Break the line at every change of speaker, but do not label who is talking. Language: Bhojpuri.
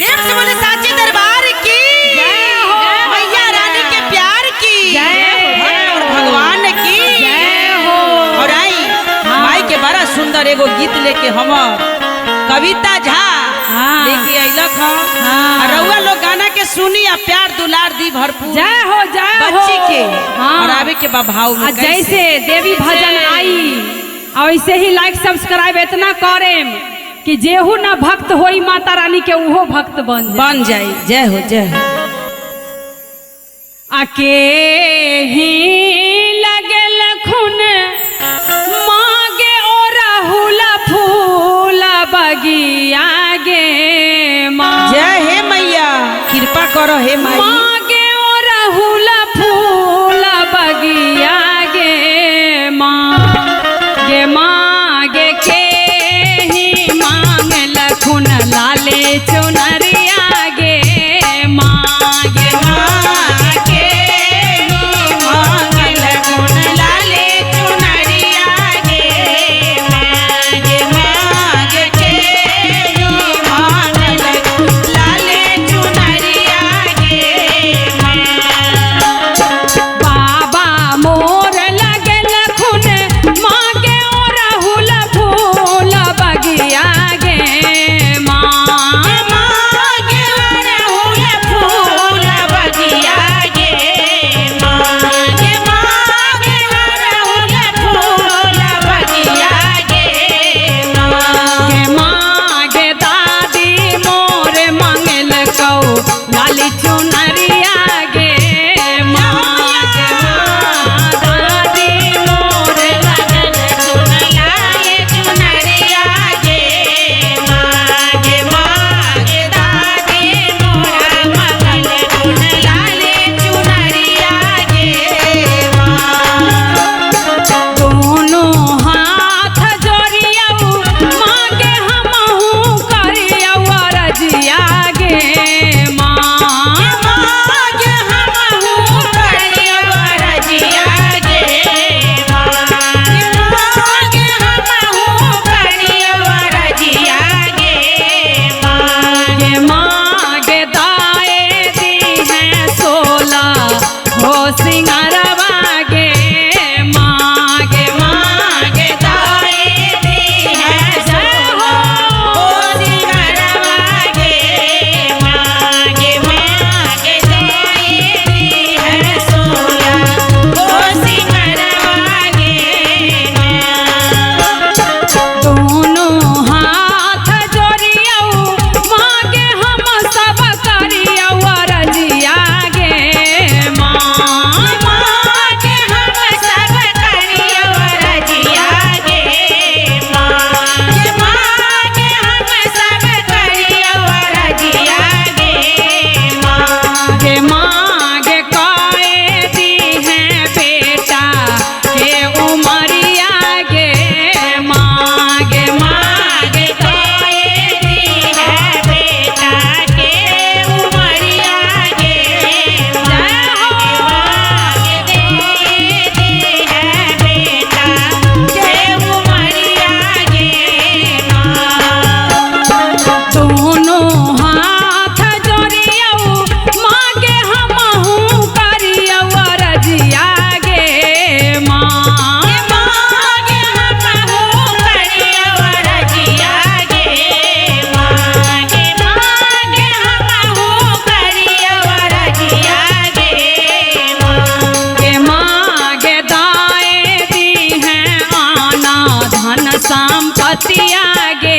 प्रेम से बोले साचे दरबार की
जय हो।
मैया रानी के प्यार की
जय
और भगवान की
जय हो।
और आई माई के बड़ा सुंदर एगो गीत लेके हम कविता झा लेके अइलक हम। रउआ लोग गाना के सुनी आ प्यार दुलार दी भरपूर।
जय हो जय हो
बच्ची के और आवे के भाव में
जैसे देवी भजन आई वैसे ही लाइक सब्सक्राइब इतना करेम कि जेहू ना भक्त होई माता रानी के उहो भक्त बन
जाए। जय हो जय हो।
आके ही लगल खुन मागे ओ राहुल फूल बगिया गे माँ।
जय हे मैया कृपा करो हे माई।
मागे ओ राहुल फूल बगिया गे माँ गे के ही मांग लखुन लाले चुनरिया गे माँ गे माँ के ही मांग लखुन लाले चुनरिया गे माँ गे माँ गे के ही मांग लखुन लाले चुनरिया गे माँ। बाबा मोर लगल खुन मांगे ओ राहुल फूल बगिया गे माँ। मांगे ओ राहुल फूल बगिया गे माँ गे मांगे ओ राहुल फूल बगिया गे माँ गे माँ गे दादी मोर मंगल कौ लाली चुनरिया गे माँ गे माँ दादी मोर लगल खुन लाले चुनरिया गे माँ गे माँ गे दादी मोर मंगल खुन लाले चुनरिया गे माँ। दोनों हाथ जोड़ियौ मांगे हमहू करियौ रजिया गे माँ। मांगे हमहू करियौ रजिया गे माँ। मांगे हमहू करियौ रजिया गे माँ। गे माँ गे दाए दी है 16 हो सिंगारवा गे माँ गे माँ गे दाए दी है 16 हो सिंगारवा गे माँ गे माँ गे दाए दी है 16 हो सिंगारवा गे माँ। दोनों हाथ जोड़ियौ मांगे हम सब करियौ रजिया गे माँ। मांगे हम सब करियौ रजिया गे माँ गे मांगे हम सब करियौ रजिया गे माँ गे माँ गे काए दी है बेटा के उमरिया गे माँ गे माँ गे काए दी है बेटा के उमरिया गे माँ। जय हो दी है बेटा के उमरिया गे माँ। दोनों हाथ जोड़ियौ मांगे हमहू करियौ रजिया गे माँ। मांगे हमहू करियौ रजिया गे माँ गे मांगे हमहू करियौ रजिया गे माँ। गे माँ गे दाए दी है आना धन संपत्तिया गे